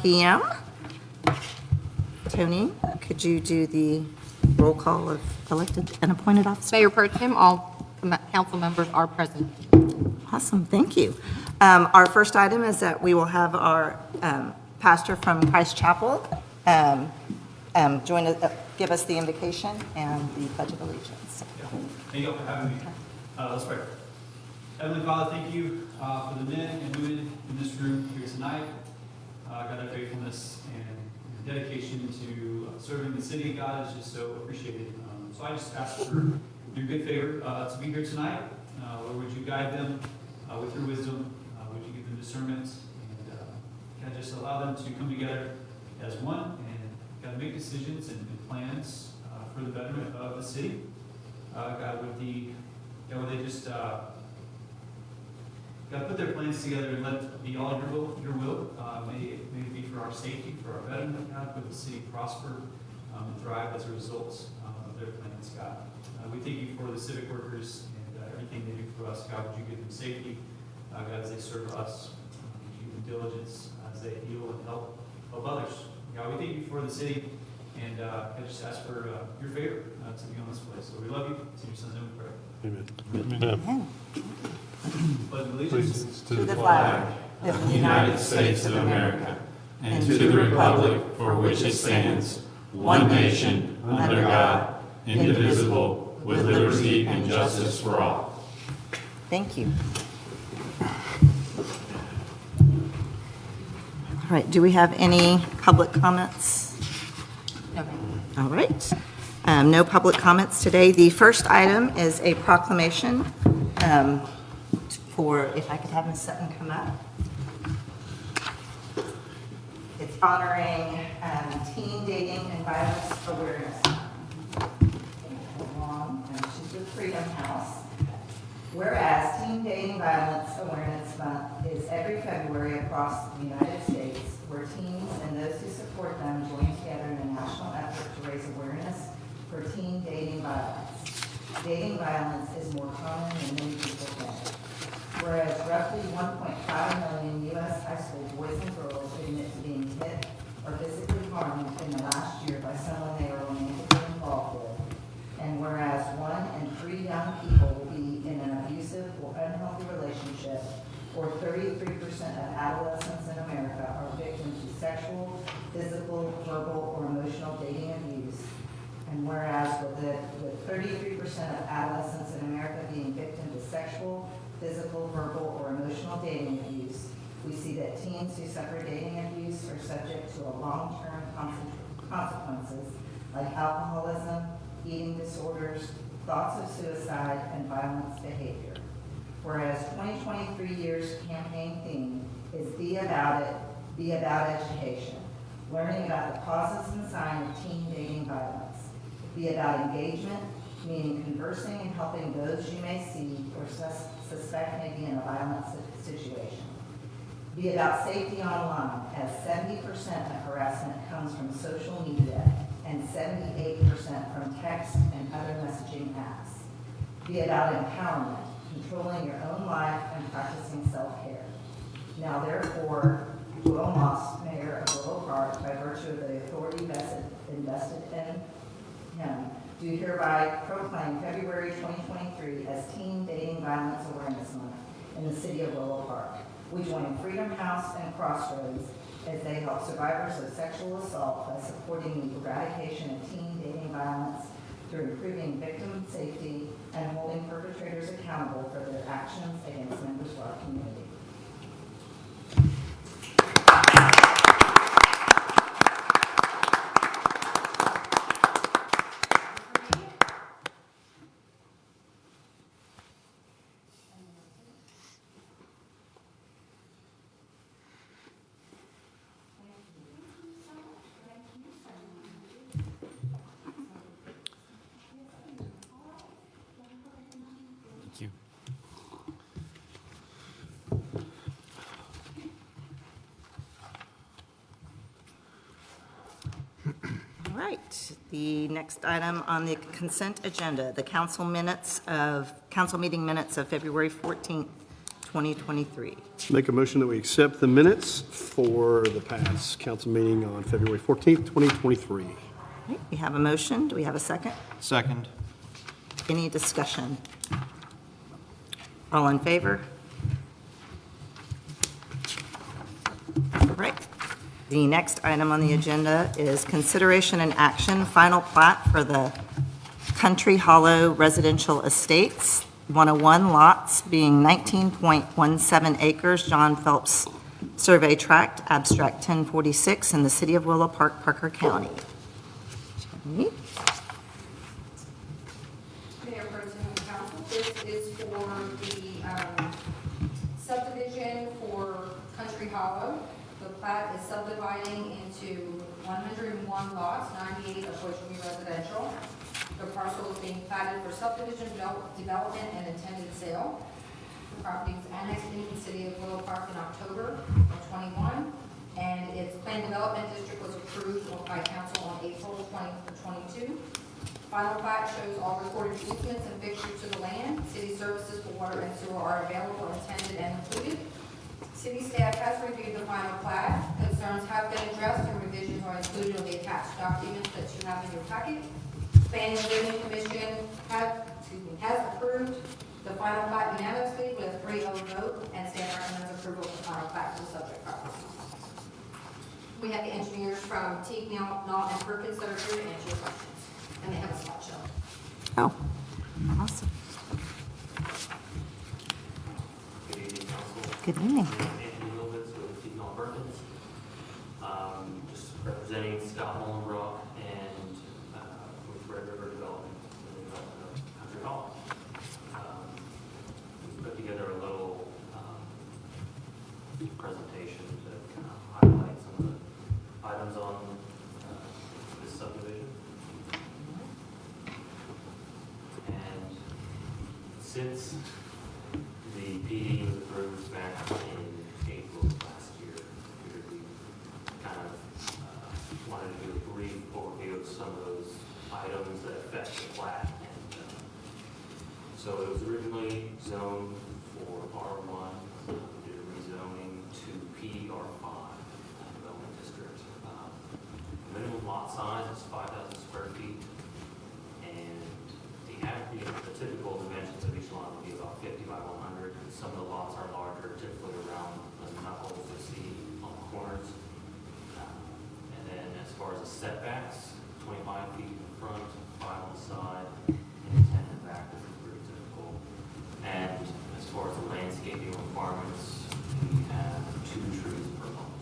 p.m. Tony, could you do the roll call of elected and appointed officers? Mayor Pro Tem, all council members are present. Awesome, thank you. Our first item is that we will have our pastor from Christ Chapel join us, give us the invocation and the Pledge of Allegiance. Thank you all for having me. Let's pray. Heavenly Father, thank you for the men and women in this room here tonight. God, their faithfulness and your dedication to serving the city, God, is just so appreciated. So I just ask for your good favor to be here tonight. Lord, would you guide them with your wisdom? Would you give them discernment? And God, just allow them to come together as one and God, make decisions and plans for the betterment of the city. God, would they just God, put their plans together and let it be all your will. May it be for our safety, for our betterment, God. Would the city prosper and thrive as a result of their plans, God. We thank you for the civic workers and everything they do for us, God. Would you give them safety, God, as they serve us. Would you give them diligence as they heal and help others. God, we thank you for the city, and I just ask for your favor to be on this place. So we love you. It's in your son's name we pray. Amen. Amen. Pledge allegiance To To the flag of the United States of America and to the republic for which it stands, one nation, under God, indivisible, with liberty and justice for all. Thank you. All right, do we have any public comments? No, ma'am. All right. No public comments today. The first item is a proclamation for, if I could have Ms. Sutton come up. It's honoring Teen Dating and Violence Awareness Month. And she's with Freedom House. Whereas Teen Dating Violence Awareness Month is every February across the United States, where teens and those who support them join together in a national effort to raise awareness for teen dating violence. Dating violence is more common than many people think. Whereas roughly 1.5 million U.S. high school boys and girls admit to being hit or physically harmed in the last year by someone they are romantically involved with. And whereas 1 in 3 young people will be in an abusive or unhealthy relationship, or 33% of adolescents in America are victims to sexual, physical, verbal, or emotional dating abuse. And whereas with 33% of adolescents in America being victim to sexual, physical, verbal, or emotional dating abuse, we see that teens who suffer dating abuse are subject to a long-term consequences like alcoholism, eating disorders, thoughts of suicide, and violence behavior. Whereas 2023 year's campaign theme is Be About It, Be About Education, learning about the causes and signs of teen dating violence. Be about engagement, meaning conversing and helping those you may see or suspect may be in a violent situation. Be about safety online, as 70% of harassment comes from social media and 78% from text and other messaging apps. Be about empowerment, controlling your own life and practicing self-care. Now therefore, Will Moss, Mayor of Willow Park, by virtue of the authority invested in him, do hereby proclaim February 2023 as Teen Dating Violence Awareness Month in the city of Willow Park. We join Freedom House and Crossroads as they help survivors of sexual assault by supporting the eradication of teen dating violence through improving victim safety and holding perpetrators accountable for their actions against members of our community. Thank you. All right, the next item on the consent agenda, the council meeting minutes of February 14th, 2023. Make a motion that we accept the minutes for the past council meeting on February 14th, 2023. Right, we have a motion. Do we have a second? Second. Any discussion? All in favor? All right. The next item on the agenda is consideration and action, final plat for the Country Hollow Residential Estates, 101 lots being 19.17 acres, John Phelps Survey Tract, Abstract 1046, in the city of Willow Park, Parker County. Jenny? Mayor Pro Tem and Council, this is for the subdivision for Country Hollow. The plat is subdividing into 101 lots, 98 of which will be residential. The parcel is being platted for subdivision development and intended sale. The property was annexed into the city of Willow Park in October of '21, and its planned development district was approved by council on April 2022. Final plat shows all recorded easements and fixtures to the land. City services for water and sewer are available, intended, and included. City staff has reviewed the final plat. Concerns have been addressed and revisions are included in the attached documents that you have in your packet. Planning and Zoning Commission has approved the final plat unanimously with a 3-0 vote, and staff recommends approval of the final plat for the subject property. We have the engineers from Teague, Nault, and Perkins that are here to answer your questions, and they have a slideshow. Oh, awesome. Good evening, council. Good evening. Anthony Milvitz with Teague Nault Perkins. Just representing Scott Mullenbrook and with Red River Development, the development of Country Hall. We put together a little presentation to kind of highlight some of the items on this subdivision. And since the PD was approved back in April of last year, we kind of wanted to do a brief overview of some of those items that affect the plat. And so it was originally zoned for R1, we did a rezoning to PDR5 development district. Minimum lot size is 5,000 square feet, and the typical dimensions of each lot would be about 50 by 100. Some of the lots are larger, typically around the knuckles you see on the corners. And then as far as the setbacks, 25 feet in the front, 5 on the side, and 10 in the back, this is pretty typical. And as far as the landscaping requirements, we have 2 trees per lot.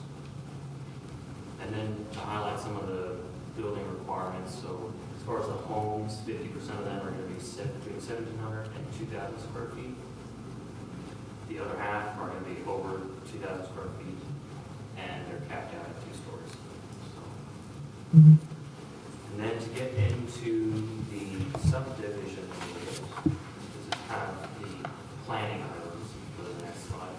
And then to highlight some of the building requirements, so as far as the homes, 50% of them are going to be between 1,700 and 2,000 square feet. The other half are going to be over 2,000 square feet, and they're capped out at 2 stories. So. And then to get into the subdivision, this is kind of the planning items for the next slide.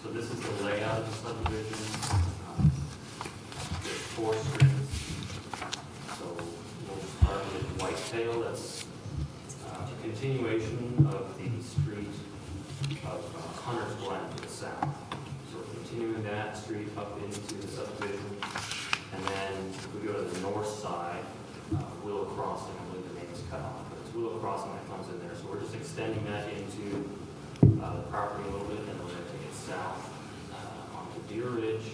So this is the layout of the subdivision. There's 4 streets. So we'll start with Whitetail. That's a continuation of the street of Hunter's Glen to the south. So we're continuing that street up into the subdivision. And then if we go to the north side, Willow Crossing, I believe the name is cut off, but it's Willow Crossing that comes in there. So we're just extending that into the property a little bit, and then we're going to take it south onto Deer Ridge,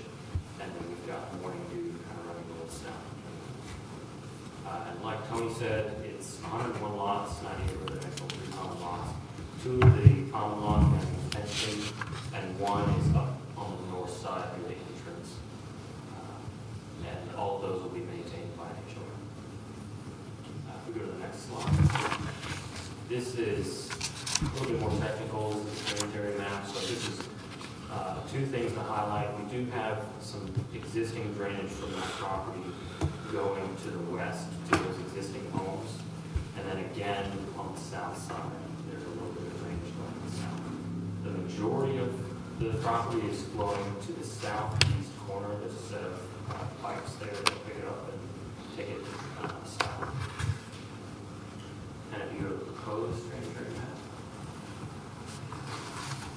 and then we've got Morning Dew kind of running north south. And like Tony said, it's 101 lots, 98 residential, 3 common lots. 2 of the common lots are in fencing, and 1 is up on the north side near the entrance. And all of those will be maintained by HOA. If we go to the next slide. This is a little bit more technical, this is a sanitary map, so this is 2 things to highlight. We do have some existing drainage from that property going to the west to those existing homes. And then again, on the south side, there's a little bit of drainage going to the south. The majority of the property is flowing to the southeast corner. There's a set of pipes there that pick it up and take it south. And if you go to stream right now.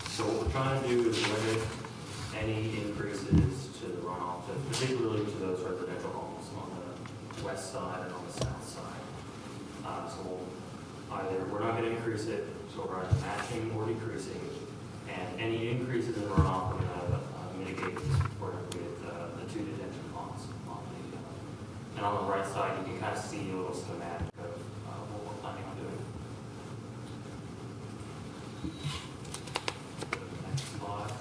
So what we're trying to do is limit any increases to the runoff, particularly to those residential homes on the west side and on the south side. So either we're not going to increase it, so we're either matching or decreasing, and any increases in runoff we're going to mitigate with the two detention ponds on the, and on the right side you can kind of see a little schematic of what we're planning on doing. Next slide.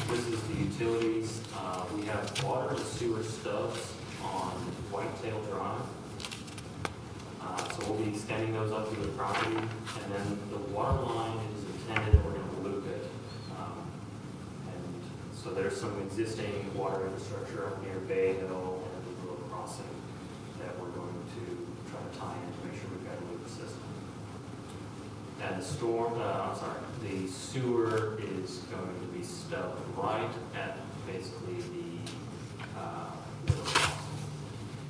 This is the utilities. We have water and sewer stubs on Whitetail Drive. So we'll be extending those up to the property, and then the water line is intended that we're going to loop it. And so there's some existing water infrastructure up near Bay Hill and the Willow Crossing that we're going to try to tie in to make sure we've got a loop system. And the the sewer is going to be stubbed right at basically the Willow Crossing.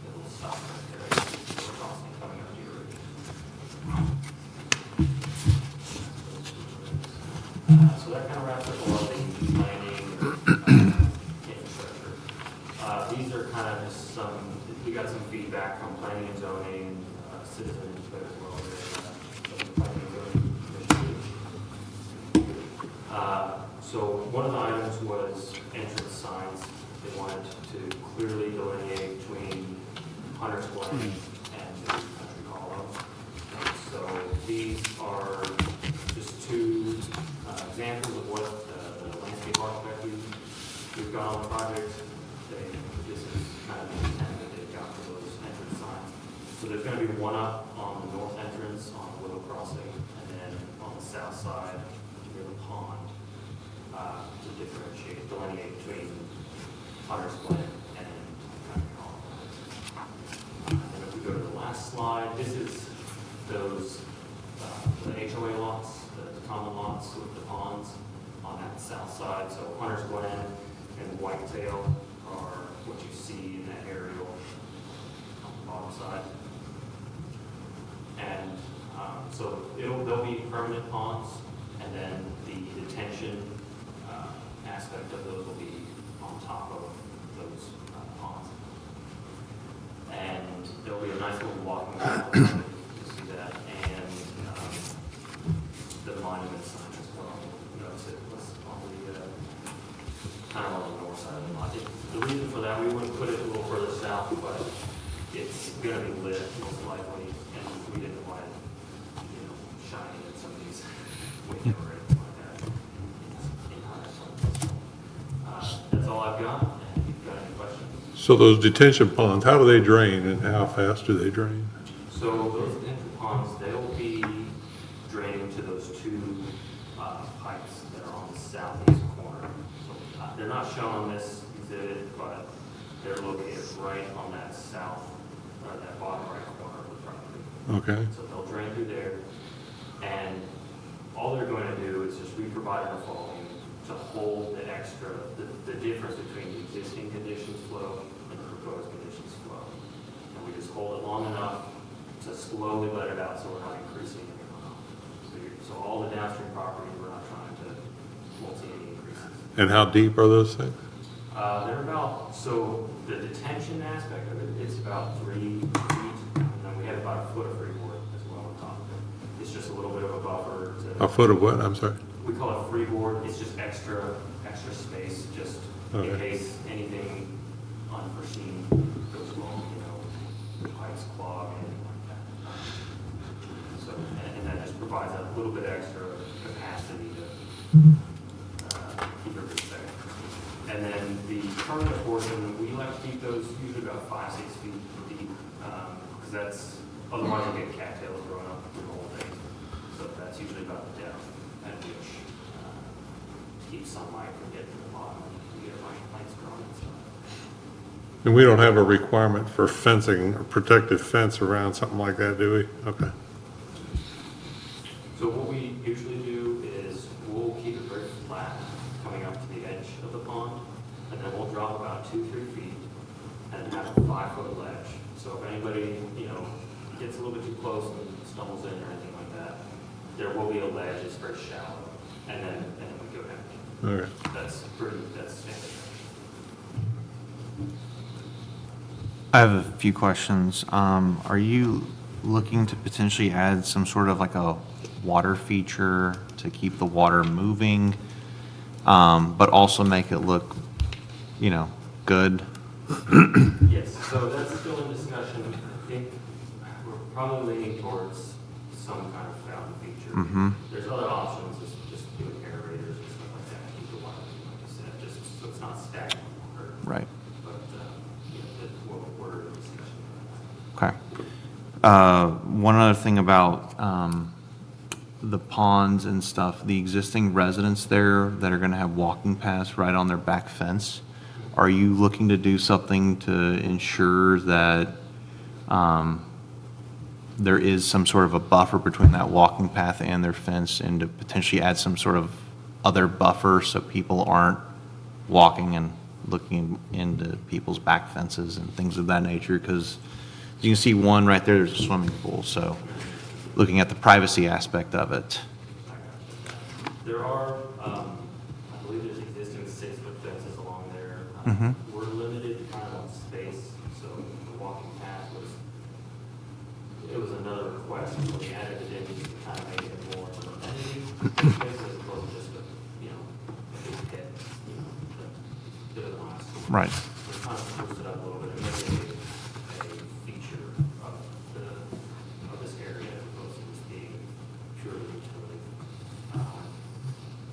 It will stop right there. Willow Crossing coming up to your ridge. So that kind of wraps up a lot of the planning infrastructure. These are kind of just some, we got some feedback from planning and zoning, citizen input as well as the planning and zoning commission. So one of the items was entrance signs. They wanted to clearly delineate between Hunter's Glen and the Country Hollow. And so these are just two examples of what the landscape architect we've got on the project. This is kind of the intent that they've got for those entrance signs. So there's going to be one up on the north entrance on Willow Crossing, and then on the south side near the pond to differentiate, delineate between Hunter's Glen and Country Hollow. And if we go to the last slide, this is those the HOA lots, the common lots with the ponds on that south side. So Hunter's Glen and Whitetail are what you see in that aerial on the bottom side. And so they'll be permanent ponds, and then the detention aspect of those will be on top of those ponds. And there'll be a nice little walking path to see that, and the monument sign as well. Notice it was on the kind of on the north side of the lot. The reason for that, we wouldn't put it a little further south, but it's going to be lit most likely, and we didn't want it, shining in some of these windows or anything like that. That's all I've got. And if you've got any questions. So those detention ponds, how do they drain and how fast do they drain? So those detention ponds, they'll be draining to those two pipes that are on the southeast corner. So they're not shown on this exhibit, but they're located right on that that bottom right corner of the property. Okay. So they'll drain through there, and all they're going to do is just reprovide enough volume to hold the extra, the difference between the existing conditions flow and the proposed conditions flow. And we just hold it long enough to slowly let it out so we're not increasing any runoff. So all the downstream property, we're not trying to multi any increases. And how deep are those things? They're about, so the detention aspect of it, it's about 3 feet, and then we have about a foot of freeboard as well on top of it. It's just a little bit of a buffer to. A foot of what? I'm sorry. We call it freeboard. It's just extra space, just in Okay. case anything unforeseen goes wrong, the pipes clog, anything like that. So, and that just provides a little bit extra capacity to keep everything safe. And then the permanent portion, we like to keep those usually about 5-6 feet deep, because that's, otherwise you get cattails growing up through the whole thing. So that's usually about the depth at which keep sunlight from getting to the bottom and get lights growing and stuff. And we don't have a requirement for fencing, or protective fence around something like that, do we? Okay. So what we usually do is we'll keep it very flat coming up to the edge of the pond, and then we'll drop about 2-3 feet and have a 5-foot ledge. So if anybody, gets a little bit too close and stumbles in or anything like that, there will be a ledge, it's very shallow, and then we go down. All right. That's standard. I have a few questions. Are you looking to potentially add some sort of like a water feature to keep the water moving, but also make it look, good? Yes, so that's still in discussion. I think we're probably leaning towards some kind of fountain feature. Mhm. There's other options, just doing aerators and stuff like that, keep the water, like I said, just so it's not stagnant water. Right. But, we're in discussion. Okay. One other thing about the ponds and stuff, the existing residents there that are going to have walking paths right on their back fence, are you looking to do something to ensure that there is some sort of a buffer between that walking path and their fence, and to potentially add some sort of other buffer so people aren't walking and looking into people's back fences and things of that nature? Because you can see one right there, there's a swimming pool, so looking at the privacy aspect of it. There are, I believe there's existing 6-foot fences along there. Mhm. We're limited kind of on space, so the walking path it was another request, when we added it in, to kind of make it more of an amenity space as opposed to just a, a big pit, a bit of an eyesore. Right. We kind of spruce it up a little bit and make it a feature of this area as opposed to just being purely utility.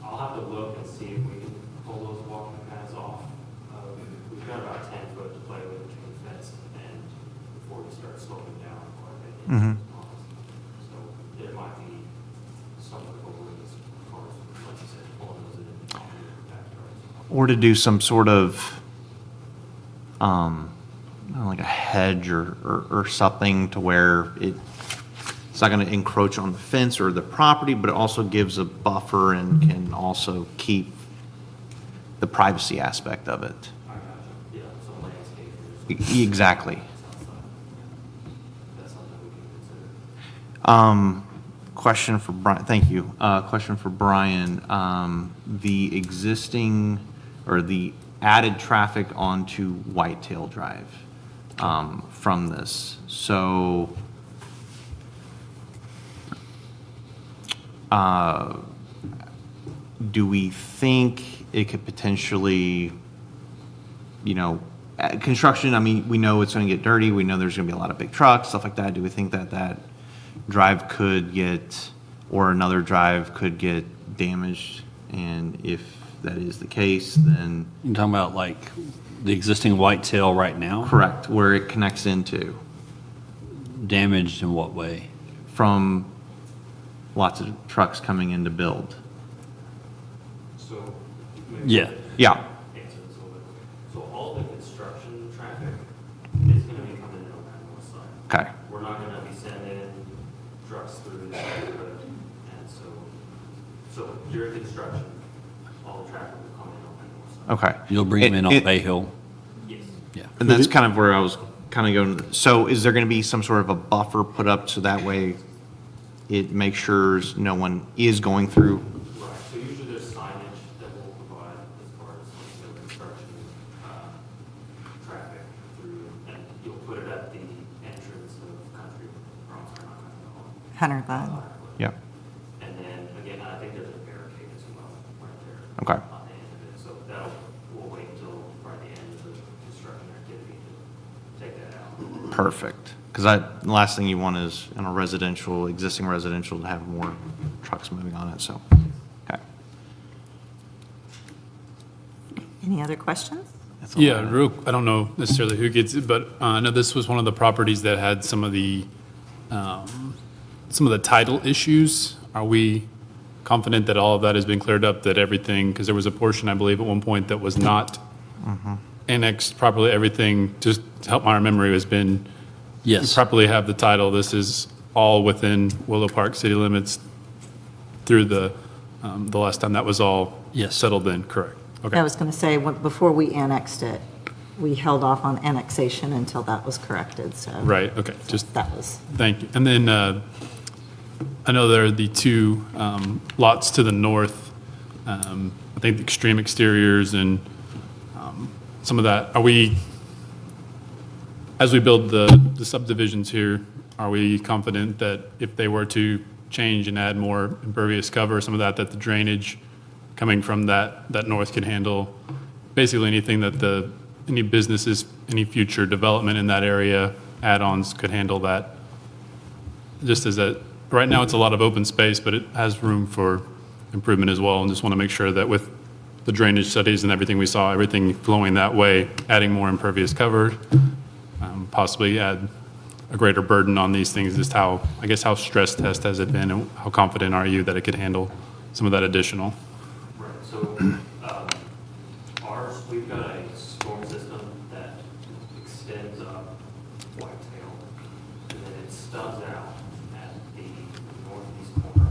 I'll have to look and see if we can pull those walking paths off. We've got about 10 foot to play with between the fence and before we start sloping down quite a bit. Mhm. So there might be some wiggle room as far as, like you said, pulling those in the backyards. Or to do some sort of, I don't know, like a hedge or something to where it's not going to encroach on the fence or the property, but it also gives a buffer and can also keep the privacy aspect of it. I got you. Yeah, some landscape. Exactly. That's something we can consider. Question for Brian, thank you. Question for Brian. The existing or the added traffic onto Whitetail Drive from this. So do we think it could potentially, construction, I mean, we know it's going to get dirty. We know there's going to be a lot of big trucks, stuff like that. Do we think that that drive could get, or another drive could get damaged? And if that is the case, then You're talking about like the existing whitetail right now? correct, where it connects into Damaged in what way? from lots of trucks coming in to build. So. maybe- Yeah. Yeah, Answer this a little bit. So all the construction traffic is gonna be coming in on that north side. okay, We're not gonna be sending trucks through the neighborhood, and so during construction, all the traffic will come in on that north side. okay. You'll bring them in on It- Bay Hill? Yes. Yeah. And that's kind of where I was kind of going. So is there going to be some sort of a buffer put up so that way it makes sure no one is going through? Right, so usually there's signage that we'll provide as far as the construction, traffic through, and you'll put it at the entrance of Country, or I'm sorry, not Country Hall. Hunter Glen. Yeah, And then, again, I think there's a barricade as well, right there. Okay. On the end of it, so we'll wait until probably the end of the construction activity to take that out. perfect. Because the last thing you want is in a residential, existing residential, to have more trucks moving on it, so, okay. Any other questions? That's all I Yeah, have. I don't know necessarily who gets it, but I know this was one of the properties that had some of the title issues. Are we confident that all of that has been cleared up, that everything, because there was a portion, I believe, at one point that was not annexed properly, everything, just to help my memory, has been, we Yes. properly have the title, this is all within Willow Park city limits through the last time that was all Yes. settled in, correct? Okay. I was going to say, before we annexed it, we held off on annexation until that was corrected, so. Right, okay, just, That was, thank you. And then I know there are the two lots to the north, I think the extreme exteriors and some of that. Are we, as we build the subdivisions here, are we confident that if they were to change and add more impervious cover, some of that the drainage coming from that north can handle? Basically anything that any businesses, any future development in that area, add-ons could handle that. Just as that, right now it's a lot of open space, but it has room for improvement as well. And just want to make sure that with the drainage studies and everything we saw, everything flowing that way, adding more impervious cover, possibly add a greater burden on these things. Just how stress test has it been, and how confident are you that it could handle some of that additional? Right, so ours, we've got a storm system that extends up Whitetail, and then it studs out at the northeast corner.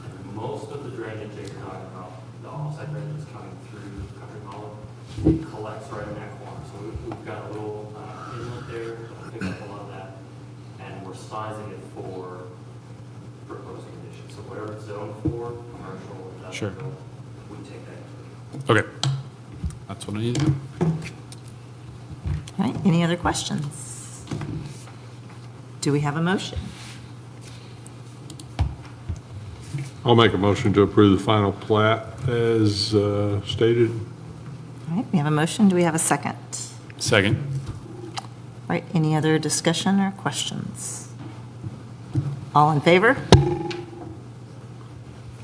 And most of the drainage that you're talking about, the offsite drainage is coming through Country Hollow, it collects right in that corner. So we've got a little inlet there that'll pick up a lot of that, and we're sizing it for proposed conditions. So whatever it's zoned for, commercial, industrial, Sure. we take that into account. Okay, that's what I need to know. all right, any other questions? Do we have a motion? I'll make a motion to approve the final plat as stated. All right, we have a motion. Do we have a second? Second. All right, any other discussion or questions? All in favor?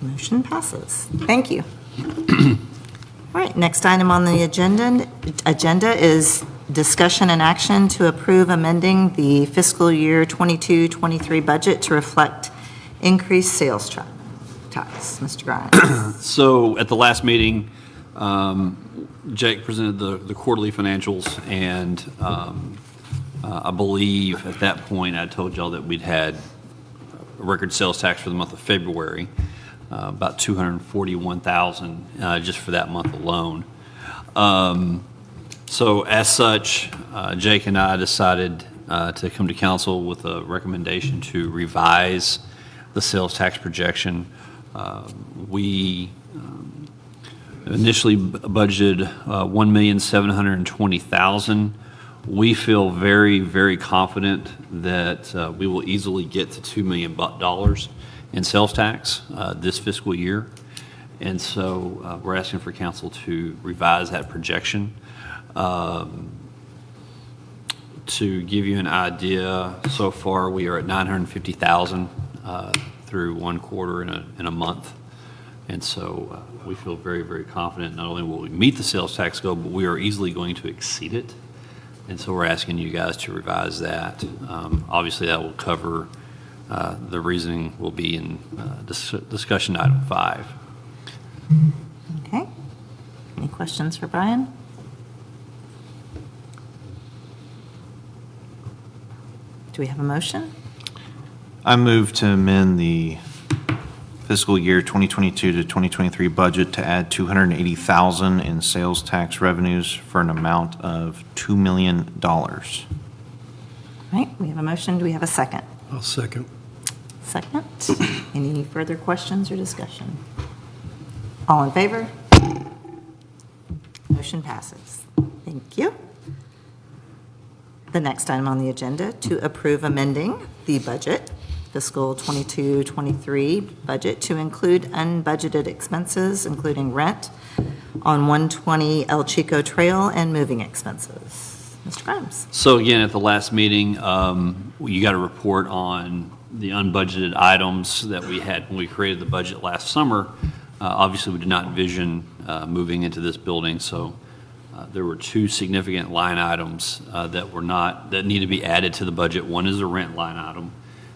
Motion passes. Thank you. All right, next item on the agenda is discussion and action to approve amending the fiscal year 22-23 budget to reflect increased sales tax. Mr. Grimes. So at the last meeting, Jake presented the quarterly financials, and I believe at that point I told y'all that we'd had a record sales tax for the month of February, about $241,000 just for that month alone. So as such, Jake and I decided to come to council with a recommendation to revise the sales tax projection. We initially budgeted $1,720,000. We feel very, very confident that we will easily get to $2 million in sales tax this fiscal year. And so we're asking for council to revise that projection. To give you an idea, so far we are at $950,000 through one quarter in a month. And so we feel very, very confident not only will we meet the sales tax goal, but we are easily going to exceed it. And so we're asking you guys to revise that. Obviously, that will cover, the reasoning will be in discussion item 5. Okay. Any questions for Brian? Do we have a motion? I move to amend the fiscal year 2022 to 2023 budget to add $280,000 in sales tax revenues for an amount of $2 million. All right, we have a motion. Do we have a second? I'll second. Second. Any further questions or discussion? All in favor? Motion passes. Thank you. The next item on the agenda, to approve amending the budget, fiscal 22-23 budget, to include unbudgeted expenses, including rent on 120 El Chico Trail and moving expenses. Mr. Grimes. So again, at the last meeting, you got a report on the unbudgeted items that we had when we created the budget last summer. Obviously, we did not envision moving into this building, so there were two significant line items that need to be added to the budget. One is a rent line item,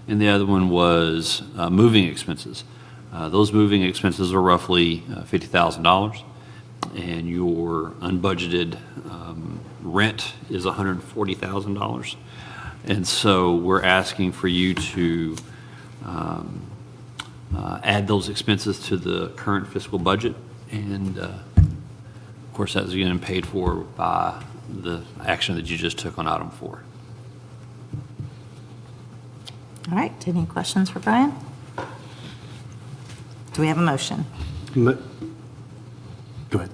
and the other one was moving expenses. Those moving expenses are roughly $50,000, and your unbudgeted rent is $140,000. And so we're asking for you to add those expenses to the current fiscal budget, and of course that's again paid for by the action that you just took on item 4. All right, any questions for Brian? Do we have a motion? Go ahead.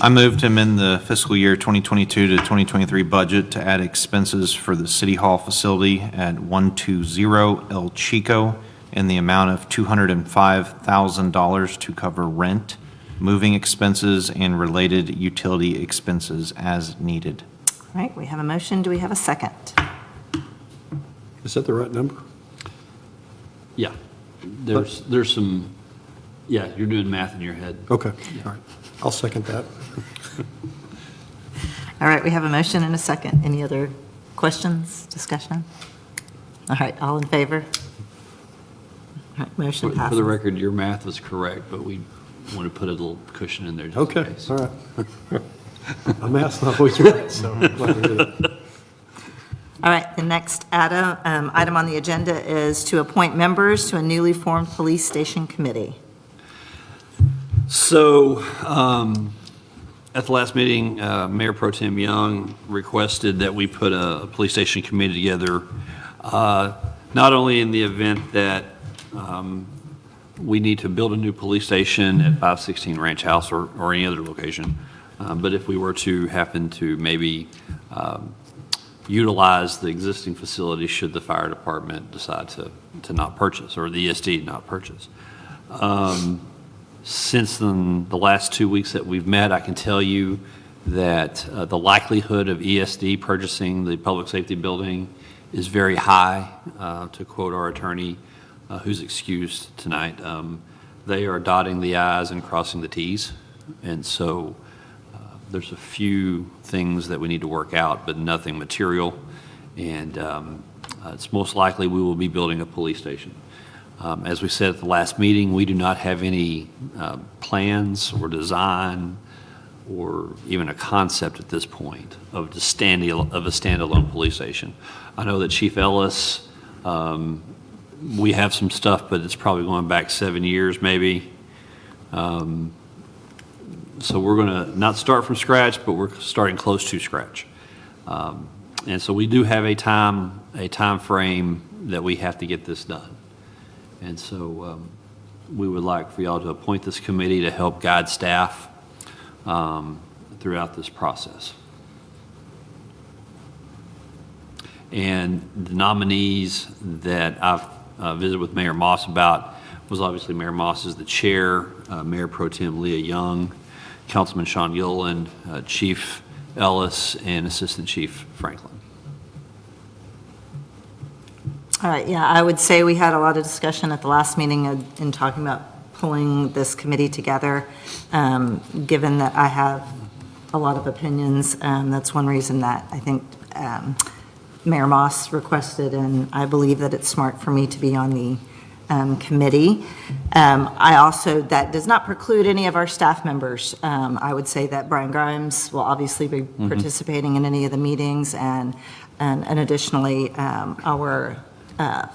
I move to amend the fiscal year 2022 to 2023 budget to add expenses for the City Hall facility at 120 El Chico in the amount of $205,000 to cover rent, moving expenses, and related utility expenses as needed. All right, we have a motion. Do we have a second? Is that the right number? Yeah, there's some, yeah, you're doing math in your head. Okay, all right. I'll second that. All right, we have a motion and a second. Any other questions, discussion? All right, all in favor? All right, motion For passes. the record, your math was correct, but we want to put a little cushion in there just in Okay, case. all right. My math's not always right, so I'm glad to hear that. All right, the next item on the agenda is to appoint members to a newly formed police station committee. So, at the last meeting, Mayor Pro Tem Young requested that we put a police station committee together, not only in the event that we need to build a new police station at 516 Ranch House or any other location, but if we were to happen to maybe utilize the existing facility should the fire department decide to not purchase, or the ESD not purchase. Since the last 2 weeks that we've met, I can tell you that the likelihood of ESD purchasing the public safety building is very high, to quote our attorney, who's excused tonight. They are dotting the I's and crossing the T's, and so there's a few things that we need to work out, but nothing material, and it's most likely we will be building a police station. As we said at the last meeting, we do not have any plans or design or even a concept at this point of a standalone police station. I know that Chief Ellis, we have some stuff, but it's probably going back 7 years maybe. So we're going to not start from scratch, but we're starting close to scratch. And so we do have a time frame that we have to get this done. And so we would like for y'all to appoint this committee to help guide staff throughout this process. And the nominees that I've visited with Mayor Moss about was obviously Mayor Moss is the chair, Mayor Pro Tem Leah Young, Councilman Sean Gilliland, Chief Ellis, and Assistant Chief Franklin. All right, yeah, I would say we had a lot of discussion at the last meeting in talking about pulling this committee together. Given that I have a lot of opinions, that's one reason that I think Mayor Moss requested, and I believe that it's smart for me to be on the committee. I also, that does not preclude any of our staff members. I would say that Brian Grimes will obviously be participating in any of the meetings, and additionally, our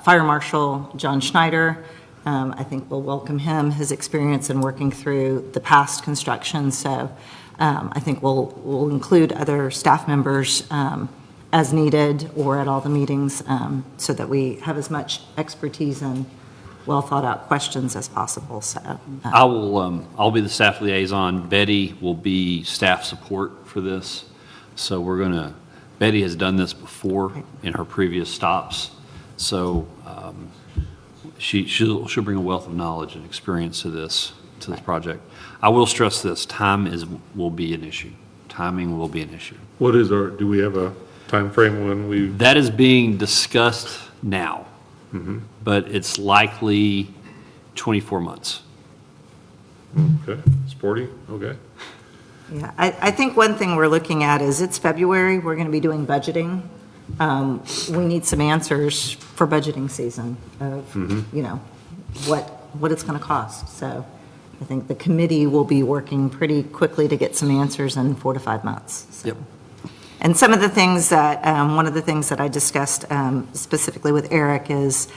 Fire Marshal John Schneider, I think we'll welcome him, his experience in working through the past construction. So I think we'll include other staff members as needed or at all the meetings, so that we have as much expertise and well thought out questions as possible. So I'll be the staff liaison. Betty will be staff support for this. So Betty has done this before in her previous stops. So she'll bring a wealth of knowledge and experience to this project. I will stress this: will be an issue. Timing will be an issue. Do we have a time frame when we? That is being discussed now, but it's likely 24 months. Okay, sporty, okay. yeah, I think one thing we're looking at is it's February. We're going to be doing budgeting. We need some answers for budgeting season of, what it's going to cost. So I think the committee will be working pretty quickly to get some answers in 4 to 5 months. So. Yep. And some of the things that, one of the things that I discussed specifically with Eric is,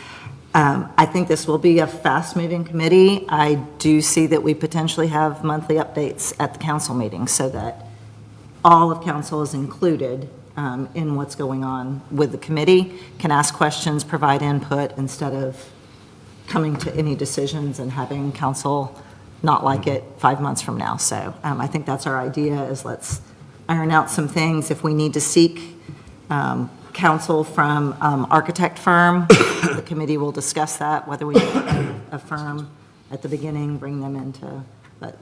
I think this will be a fast-moving committee. I do see that we potentially have monthly updates at the council meeting so that all of council is included in what's going on with the committee, can ask questions, provide input, instead of coming to any decisions and having council not like it 5 months from now. So I think that's our idea, is let's iron out some things. If we need to seek counsel from architect firm, the committee will discuss that, whether we need a firm at the beginning, bring them into, but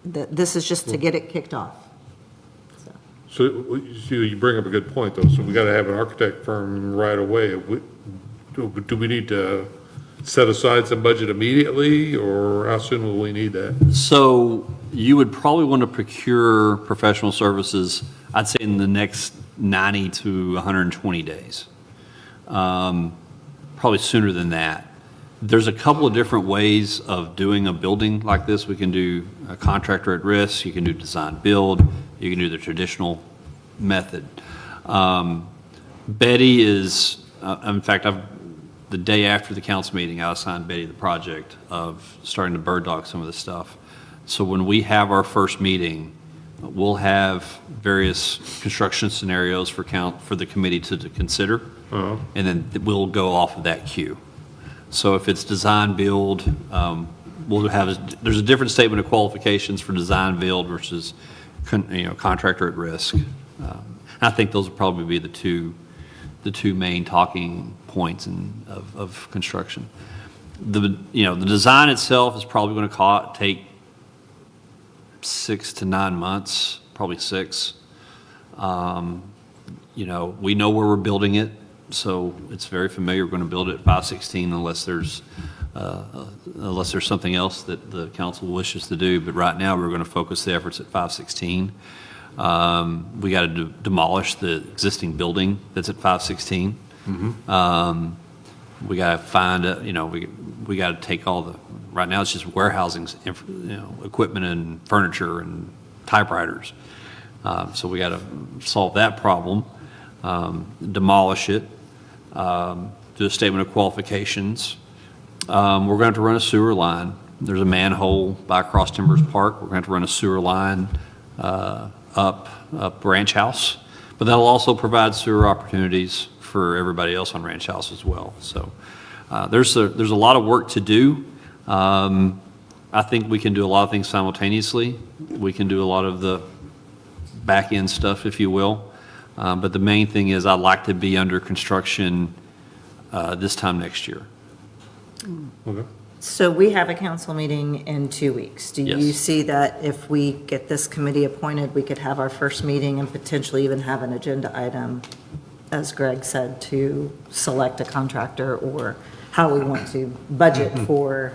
this is just to get it kicked off. So you bring up a good point, though. So we got to have an architect firm right away. Do we need to set aside some budget immediately, or how soon will we need that? So you would probably want to procure professional services, I'd say in the next 90 to 120 days. Probably sooner than that. There's a couple of different ways of doing a building like this. We can do a contractor at risk, you can do design build, you can do the traditional method. Betty is, in fact, the day after the council meeting, I assigned Betty the project of starting to bird dog some of this stuff. So when we have our first meeting, we'll have various construction scenarios for the committee to consider, and then we'll go off of that queue. So if it's design build, there's a different statement of qualifications for design build versus contractor at risk. I think those would probably be the two main talking points of construction. The design itself is probably going to take 6 to 9 months, probably 6. We know where we're building it, so it's very familiar. We're going to build it at 516 unless there's something else that the council wishes to do. But right now, we're going to focus the efforts at 516. We got to demolish the existing building that's at 516. We got to find we got to take all the, right now it's just warehousing, equipment and furniture and typewriters. So we got to solve that problem, demolish it, do a statement of qualifications. We're going to have to run a sewer line. There's a manhole by Cross Timbers Park. We're going to have to run a sewer line up Ranch House, but that'll also provide sewer opportunities for everybody else on Ranch House as well. So there's a lot of work to do. I think we can do a lot of things simultaneously. We can do a lot of the back end stuff, if you will. But the main thing is I'd like to be under construction this time next year. Okay. So we have a council meeting in 2 weeks. Do you Yes. see that if we get this committee appointed, we could have our first meeting and potentially even have an agenda item, as Greg said, to select a contractor or how we want to budget for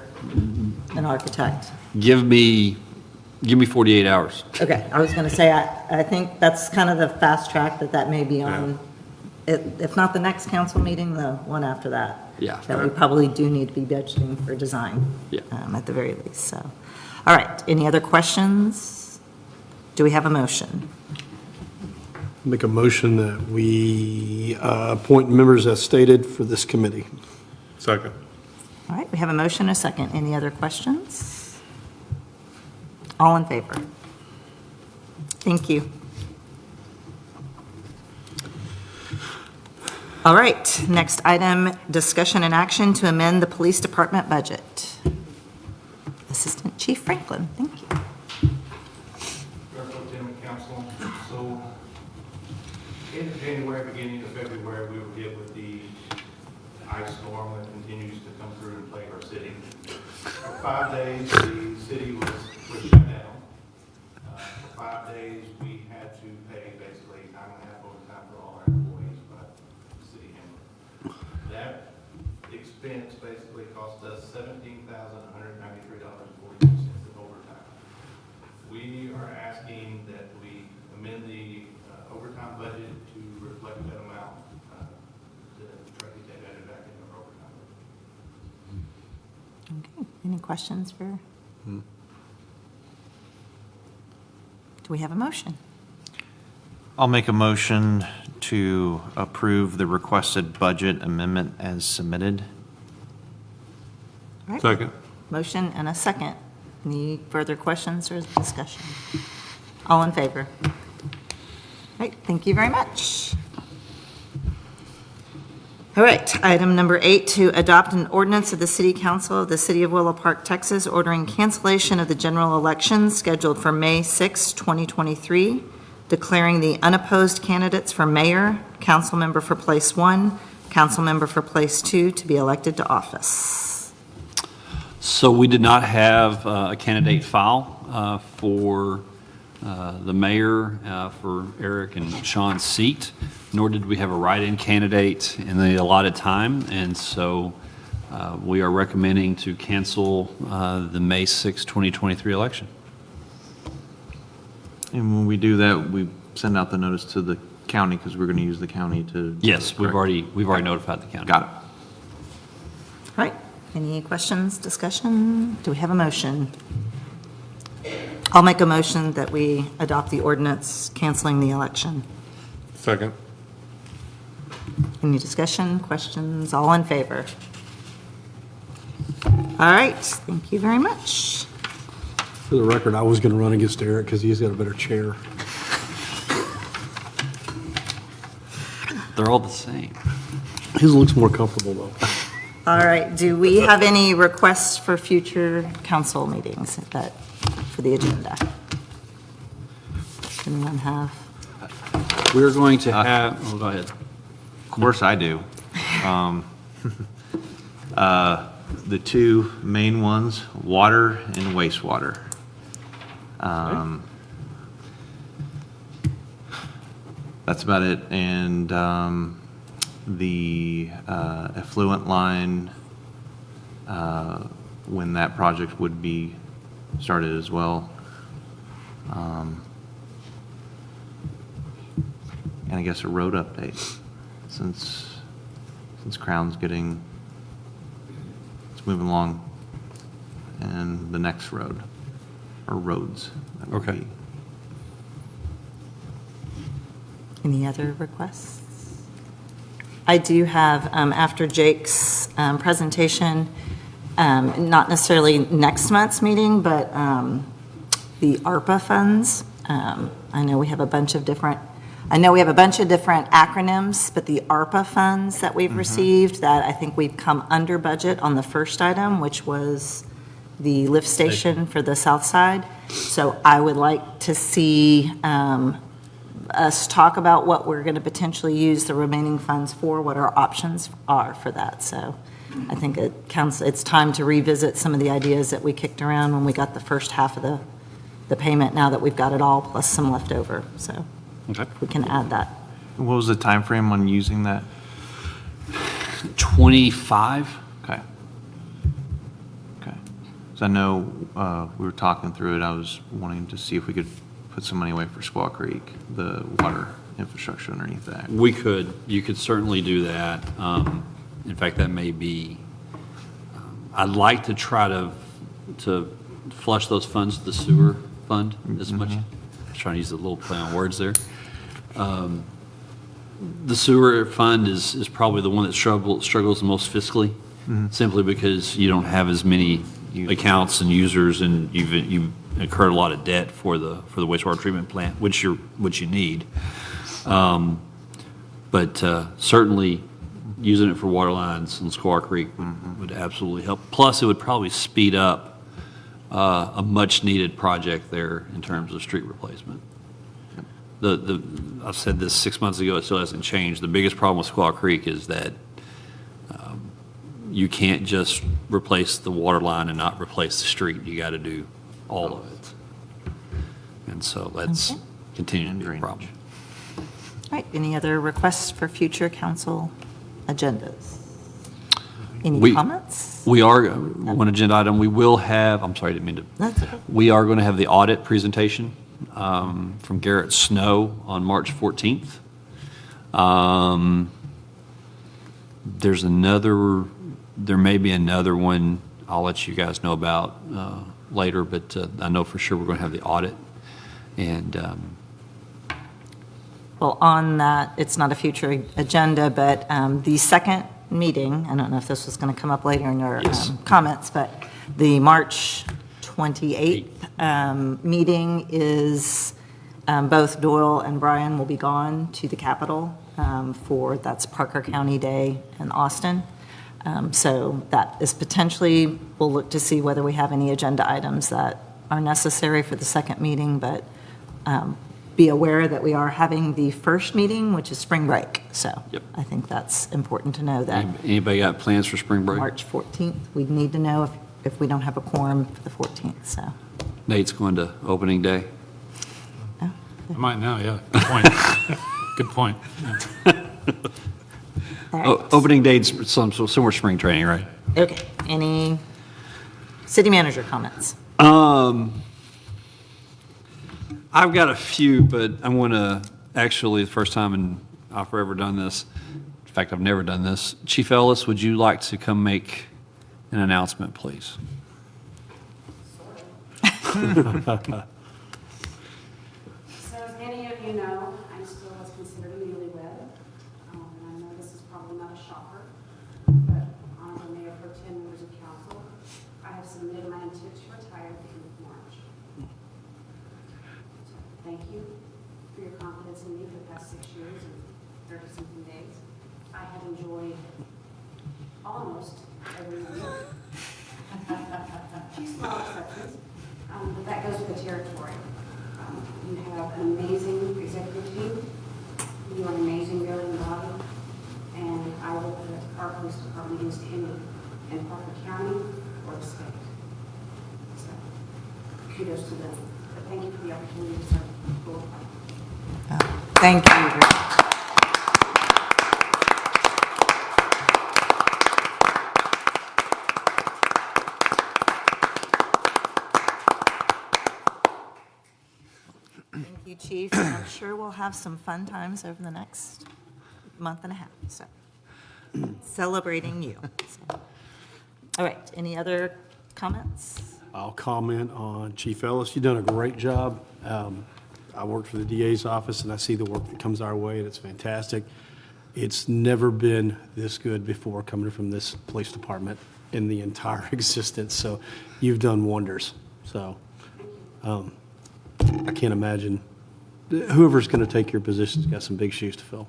an architect? Give me 48 hours. Okay, I was going to say, I think that's kind of the fast track that may be on, if not the next council meeting, the one after that. Yeah. That we probably do need to be budgeting for design. Yeah. At the very least, so. All right, any other questions? Do we have a motion? Make a motion that we appoint members as stated for this committee. Second. All right, we have a motion and a second. Any other questions? All in favor? Thank you. All right, next item, discussion and action to amend the police department budget. Assistant Chief Franklin, thank you. Director Tim and Council. So, end of January, beginning of February, we were hit with the ice storm that continues to come through and plague our city. For 5 days, the city was shut down. For 5 days, we had to pay basically time and a half overtime for all our employees by the city handler. That expense basically cost us $17,193.42 in overtime. We are asking that we amend the overtime budget to reflect that amount, to try to get that added back into our overtime budget. Okay, any questions for? Do we have a motion? I'll make a motion to approve the requested budget amendment as submitted. All right. Second. Motion and a second. Any further questions or discussion? All in favor? Right, thank you very much. All right, item number 8, to adopt an ordinance of the City Council of the City of Willow Park, Texas, ordering cancellation of the general election scheduled for May 6, 2023, declaring the unopposed candidates for mayor, council member for place 1, council member for place 2 to be elected to office. So we did not have a candidate file for the mayor, for Eric and Sean's seat, nor did we have a write-in candidate in the allotted time. And so we are recommending to cancel the May 6, 2023 election. And when we do that, we send out the notice to the county because we're going to use the county to. Yes, we've already notified the county. Got it. All right, any questions, discussion? Do we have a motion? I'll make a motion that we adopt the ordinance canceling the election. Second. Any discussion, questions? All in favor? All right, thank you very much. For the record, I was going to run against Eric because he's got a better chair. They're all the same. His looks more comfortable, though. All right, do we have any requests for future council meetings for the agenda? Anyone have? We're going to have, go ahead. Of course I do. The two main ones, water and wastewater. That's about it. And the effluent line, when that project would be started as well. And I guess a road update, since Crown's getting, it's moving along, and the next road, or roads. That would Okay. be. Any other requests? I do have, after Jake's presentation, not necessarily next month's meeting, but the ARPA funds. I know we have a bunch of different acronyms, but the ARPA funds that we've received, that I think we've come under budget on the first item, which was the lift station for the south side. So I would like to see us talk about what we're going to potentially use the remaining funds for, what our options are for that. So I think it's time to revisit some of the ideas that we kicked around when we got the first half of the payment, now that we've got it all, plus some left over. So Okay. we can add that. What was the time frame on using that? 25. Okay. Okay. So I know we were talking through it. I was wanting to see if we could put some money away for Squaw Creek, the water infrastructure underneath that. We could. You could certainly do that. In fact, that may be, I'd like to try to flush those funds to the sewer fund as much. I was trying to use a little play on words there. The sewer fund is probably the one that struggles the most fiscally, simply because you don't have as many accounts and users, and you've incurred a lot of debt for the wastewater treatment plant, which you need. But certainly using it for water lines in Squaw Creek would absolutely help. Plus, it would probably speed up a much-needed project there in terms of street replacement. I said this 6 months ago, it still hasn't changed. The biggest problem with Squaw Creek is that you can't just replace the water line and not replace the street. You got to do all of it. And so that's continuing to be a problem. All right, any other requests for future council agendas? Any comments? We are, one agenda item, we will have, I'm sorry, I didn't mean to. That's okay. We are going to have the audit presentation from Garrett Snow on March 14th. There may be another one I'll let you guys know about later, but I know for sure we're going to have the audit. And Well, on that, it's not a future agenda, but the second meeting, I don't know if this was going to come up later in your comments, but the March 28th meeting is Both Doyle and Brian will be gone to the Capitol that's Parker County Day in Austin. So that is potentially, we'll look to see whether we have any agenda items that are necessary for the second meeting, but be aware that we are having the first meeting, which is spring break. So Yep. I think that's important to know that Anybody got plans for spring break? March 14th, we'd need to know if we don't have a quorum for the 14th, so. Nate's going to opening day. I might now, yeah. Good point. Good point. Yeah. All right. Opening date's somewhere spring training, right? Okay, any city manager comments? I've got a few, but I want to, actually, the first time I've ever done this, in fact, I've never done this. Chief Ellis, would you like to come make an announcement, please? So as many of you know, I'm still what's considered a newlywed. And I know this is probably not a shocker, but honorable Mayor Pro Tem, members of council, I have submitted my intent to retire at the end of March. So thank you for your confidence in me for the past 6 years and 30-something days. I have enjoyed almost every year. Few small exceptions, but that goes with the territory. You have an amazing executive team. You are an amazing governing body. And I will put our police department against any in Parker County or the state. So kudos to them. But thank you for the opportunity to serve the full department. Thank you. Thank you, Chief. And I'm sure we'll have some fun times over the next month and a half, so celebrating you. So. All right, any other comments? I'll comment on Chief Ellis. You've done a great job. I worked for the DA's office, and I see the work that comes our way, and it's fantastic. It's never been this good before coming from this police department in the entire existence, so you've done wonders. So I can't imagine, whoever's going to take your position's got some big shoes to fill.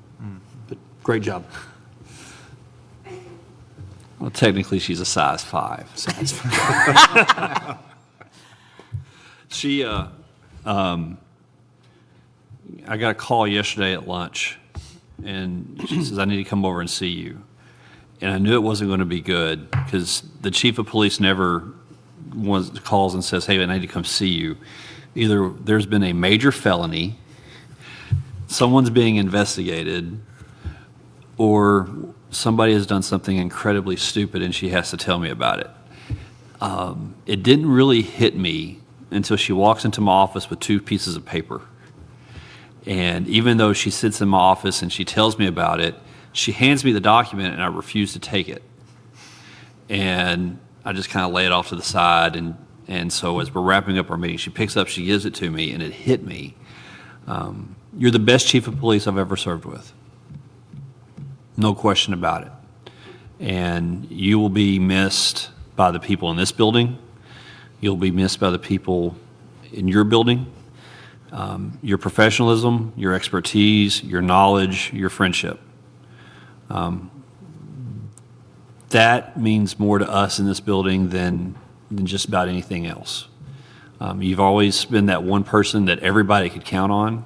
But great job. Well, technically, she's a size 5. Size 5. She, I got a call yesterday at lunch, and she says, I need to come over and see you. And I knew it wasn't going to be good, because the chief of police never calls and says, hey, I need to come see you. Either there's been a major felony, someone's being investigated, or somebody has done something incredibly stupid and she has to tell me about it. It didn't really hit me until she walks into my office with 2 pieces of paper. And even though she sits in my office and she tells me about it, she hands me the document and I refuse to take it. And I just kind of lay it off to the side. And so as we're wrapping up our meeting, she picks up, she gives it to me, and it hit me. You're the best chief of police I've ever served with. No question about it. And you will be missed by the people in this building. You'll be missed by the people in your building. Your professionalism, your expertise, your knowledge, your friendship. That means more to us in this building than just about anything else. You've always been that one person that everybody could count on,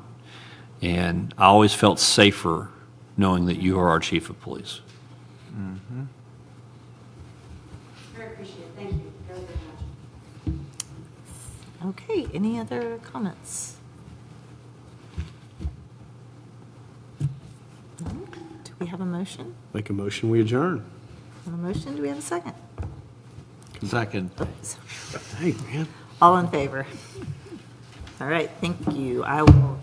and I always felt safer knowing that you are our chief of police. Mm-hmm. Very appreciated. Thank you very, very much. Okay, any other comments? No? Do we have a motion? Make a motion, we adjourn. A motion, do we have a second? Second. Hey, man. All in favor? All right, thank you. I will